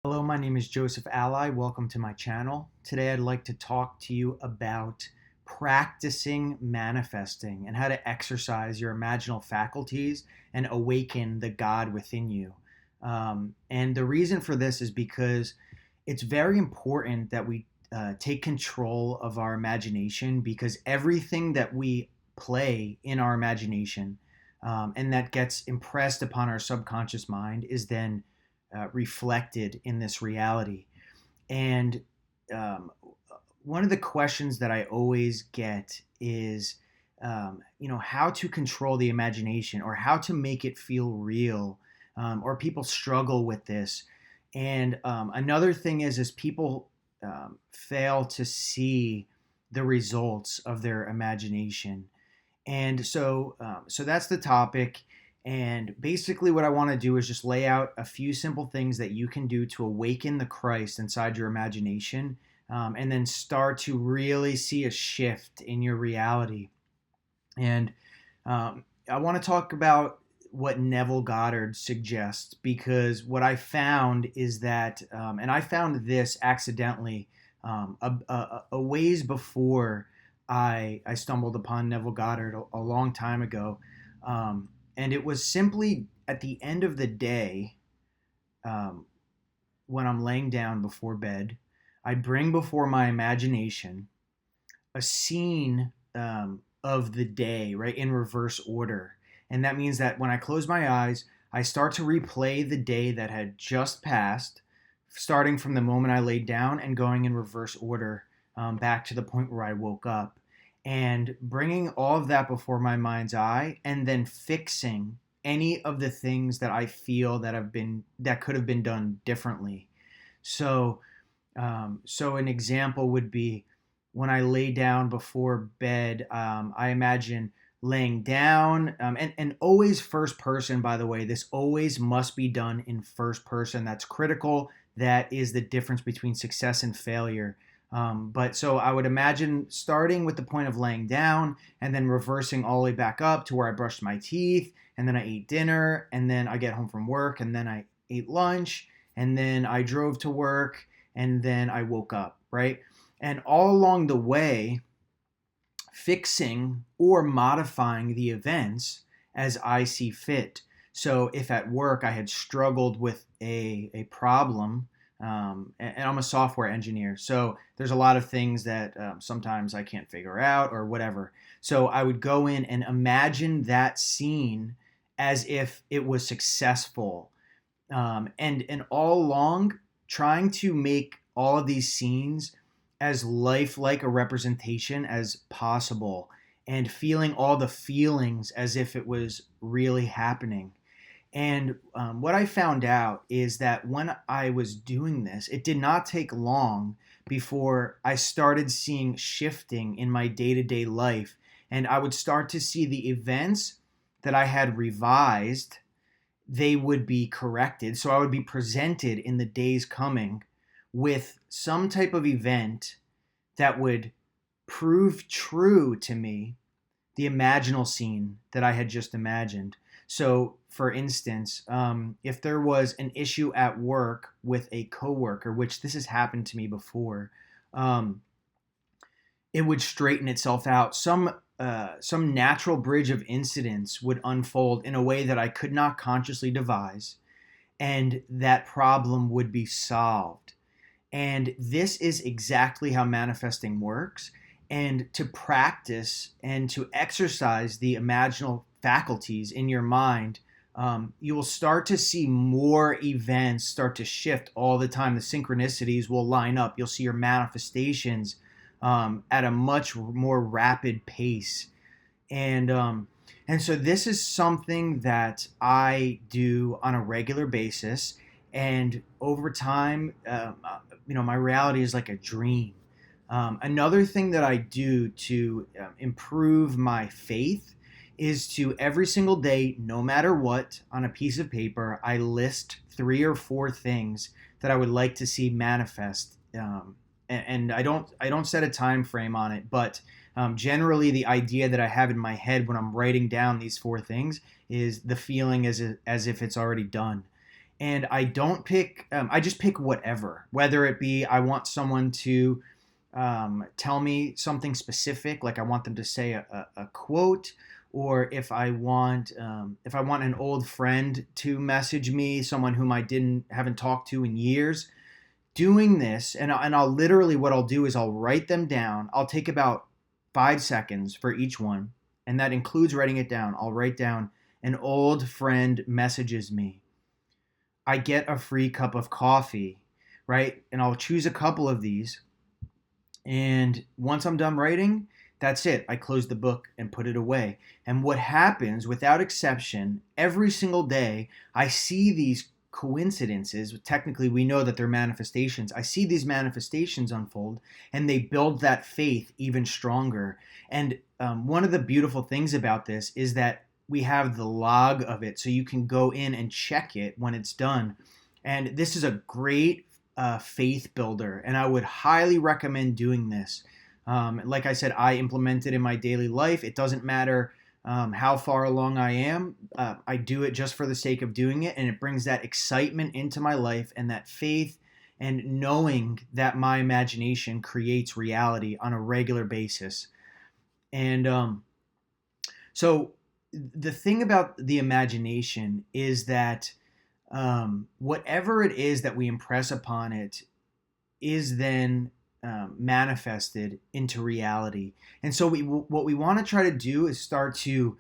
Hello, my name is Joseph Ally. Welcome to my channel. Today I'd like to talk to you about practicing manifesting and how to exercise your imaginal faculties and awaken the God within you. And the reason for this is because it's very important that we take control of our imagination, because everything that we play in our imagination and that gets impressed upon our subconscious mind is then reflected in this reality. And um, one of the questions that I always get is, how to control the imagination or how to make it feel real, or people struggle with this. And another thing is people fail to see the results of their imagination. And so that's the topic. And basically, what I want to do is just lay out a few simple things that you can do to awaken the Christ inside your imagination, and then start to really see a shift in your reality. And I want to talk about what Neville Goddard suggests, because what I found is that, and I found this accidentally a ways before I stumbled upon Neville Goddard a long time ago. And it was simply at the end of the day, um, when I'm laying down before bed, I bring before my imagination a scene of the day, right, in reverse order. And that means that when I close my eyes, I start to replay the day that had just passed, starting from the moment I laid down and going in reverse order, back to the point where I woke up, and bringing all of that before my mind's eye, and then fixing any of the things that I feel that could have been done differently. So an example would be when I lay down before bed. I imagine laying down, and always first person, by the way. This always must be done in first person. That's critical. That is the difference between success and failure. But so I would imagine starting with the point of laying down and then reversing all the way back up to where I brushed my teeth, and then I ate dinner, and then I get home from work, and then I ate lunch, and then I drove to work, and then I woke up, right? And all along the way, fixing or modifying the events as I see fit. So if at work I had struggled with a problem, and I'm a software engineer, so there's a lot of things that sometimes I can't figure out or whatever. So I would go in and imagine that scene as if it was successful, and all along trying to make all of these scenes as lifelike a representation as possible, and feeling all the feelings as if it was really happening. And what I found out is that when I was doing this, it did not take long before I started seeing shifting in my day to day life. And I would start to see the events that I had revised, they would be corrected. So I would be presented in the days coming with some type of event that would prove true to me the imaginal scene that I had just imagined. So, for instance, if there was an issue at work with a coworker, which this has happened to me before, um, it would straighten itself out. Some natural bridge of incidents would unfold in a way that I could not consciously devise, and that problem would be solved. And this is exactly how manifesting works. And to practice and to exercise the imaginal faculties in your mind, you will start to see more events start to shift all the time. The synchronicities will line up. You'll see your manifestations at a much more rapid pace. And so this is something that I do on a regular basis. And over time, my reality is like a dream. Another thing that I do to improve my faith is to every single day, no matter what, on a piece of paper, I list 3 or 4 things that I would like to see manifest. And I don't set a time frame on it, but generally the idea that I have in my head when I'm writing down these 4 things is the feeling as if it's already done. And I don't pick, I just pick whatever, whether it be I want someone to tell me something specific, like I want them to say a quote, or if I want an old friend to message me, someone whom I haven't talked to in years. Doing this, and I'll literally, what I'll do is I'll write them down. I'll take about 5 seconds for each one, and that includes writing it down. I'll write down, an old friend messages me. I get a free cup of coffee, right? And I'll choose a couple of these. And once I'm done writing, that's it. I close the book and put it away. And what happens, without exception, every single day, I see these coincidences. Technically, we know that they're manifestations. I see these manifestations unfold, and they build that faith even stronger. And one of the beautiful things about this is that we have the log of it, so you can go in and check it when it's done. And this is a great faith builder, and I would highly recommend doing this. Like I said, I implement it in my daily life. It doesn't matter how far along I am. I do it just for the sake of doing it, and it brings that excitement into my life and that faith and knowing that my imagination creates reality on a regular basis. And so the thing about the imagination is that whatever it is that we impress upon it is then manifested into reality. And so what we want to try to do is start to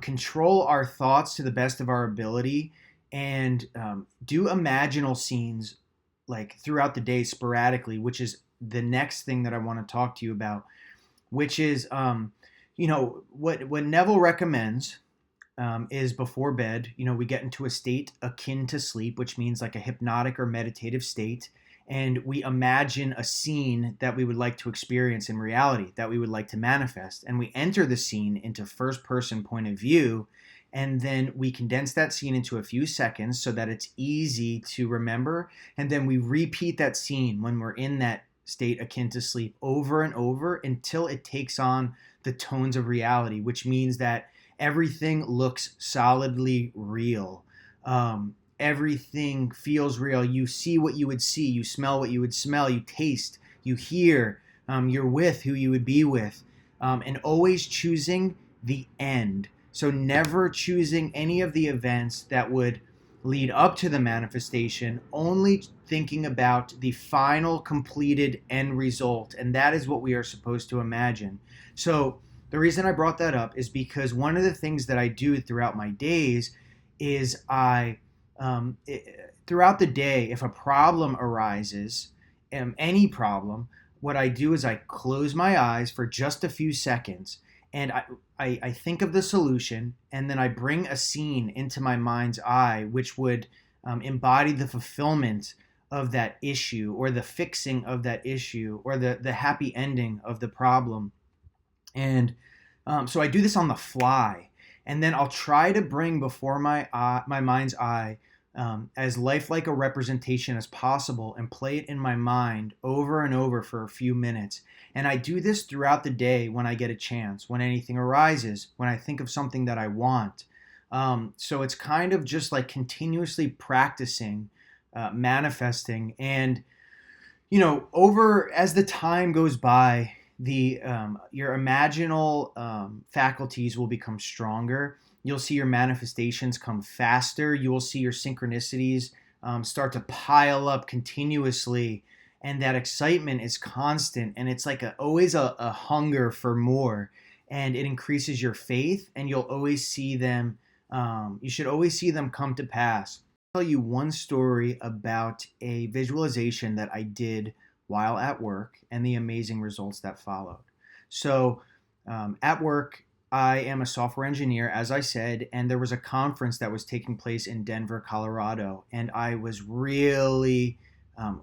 control our thoughts to the best of our ability, and do imaginal scenes like throughout the day sporadically, which is the next thing that I want to talk to you about, which is what Neville recommends is before bed, we get into a state akin to sleep, which means like a hypnotic or meditative state. And we imagine a scene that we would like to experience in reality, that we would like to manifest. And we enter the scene into first person point of view. And then we condense that scene into a few seconds so that it's easy to remember. And then we repeat that scene when we're in that state akin to sleep over and over until it takes on the tones of reality, which means that everything looks solidly real. Everything feels real. You see what you would see. You smell what you would smell. You taste. You hear. You're with who you would be with. And always choosing the end. So never choosing any of the events that would lead up to the manifestation, only thinking about the final completed end result. And that is what we are supposed to imagine. So the reason I brought that up is because one of the things that I do throughout my days is throughout the day, if a problem arises, any problem, what I do is I close my eyes for just a few seconds, and I think of the solution, and then I bring a scene into my mind's eye which would embody the fulfillment of that issue, or the fixing of that issue, or the happy ending of the problem. And so I do this on the fly, and then I'll try to bring before my mind's eye as lifelike a representation as possible, and play it in my mind over and over for a few minutes. And I do this throughout the day when I get a chance, when anything arises, when I think of something that I want. So it's kind of just like continuously practicing manifesting. And over as the time goes by, your imaginal faculties will become stronger. You'll see your manifestations come faster. You will see your synchronicities start to pile up continuously, and that excitement is constant, and it's like always a hunger for more, and it increases your faith, and you'll always see them. You should always see them come to pass. I'll tell you one story about a visualization that I did while at work and the amazing results that followed. So at work, I am a software engineer, as I said, and there was a conference that was taking place in Denver, Colorado, and I was really,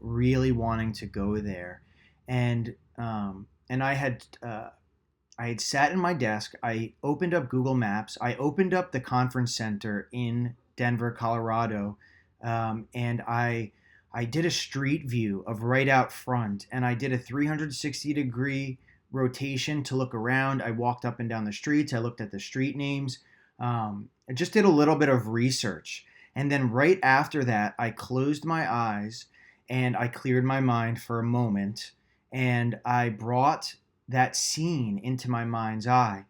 really wanting to go there. And I had sat in my desk. I opened up Google Maps. I opened up the conference center in Denver, Colorado, and I did a street view of right out front, and I did a 360-degree rotation to look around. I walked up and down the streets. I looked at the street names. I just did a little bit of research. And then right after that, I closed my eyes and I cleared my mind for a moment, and I brought that scene into my mind's eye,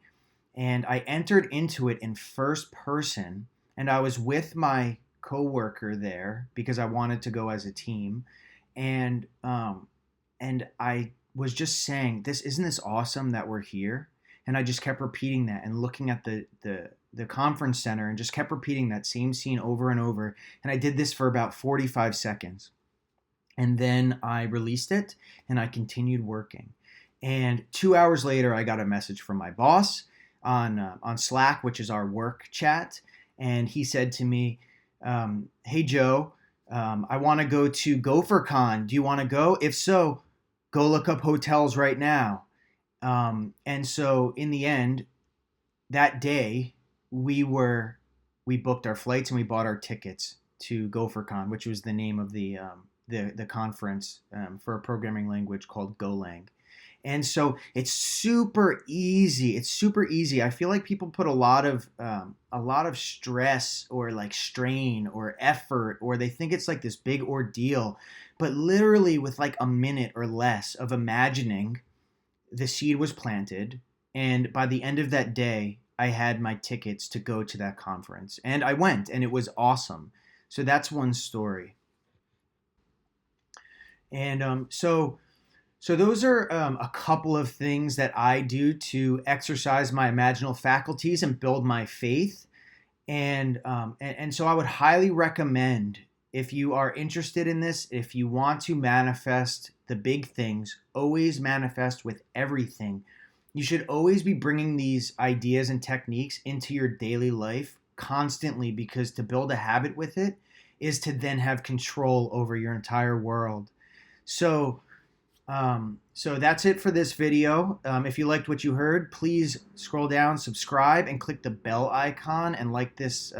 and I entered into it in first person, and I was with my coworker there because I wanted to go as a team, and I was just saying, "This isn't this awesome that we're here?" And I just kept repeating that and looking at the conference center and just kept repeating that same scene over and over. And I did this for about 45 seconds. And then I released it and I continued working. And 2 hours later, I got a message from my boss on Slack, which is our work chat. And he said to me, "Hey, Joe, I want to go to GopherCon. Do you want to go? If so, go look up hotels right now." And so in the end, that day, we booked our flights and we bought our tickets to GopherCon, which was the name of the conference for a programming language called Golang. And so it's super easy. It's super easy. I feel like people put a lot of stress or like strain or effort, or they think it's like this big ordeal. But literally, with like a minute or less of imagining, the seed was planted, and by the end of that day, I had my tickets to go to that conference, and I went, and it was awesome. So that's one story. And so those are a couple of things that I do to exercise my imaginal faculties and build my faith. And so I would highly recommend, if you are interested in this, if you want to manifest the big things, always manifest with everything. You should always be bringing these ideas and techniques into your daily life constantly, because to build a habit with it is to then have control over your entire world. So, so that's it for this video. If you liked what you heard, please scroll down, subscribe, and click the bell icon and like this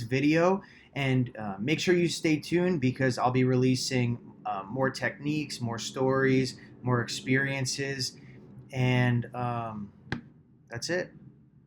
video. And make sure you stay tuned, because I'll be releasing more techniques, more stories, more experiences, and that's it.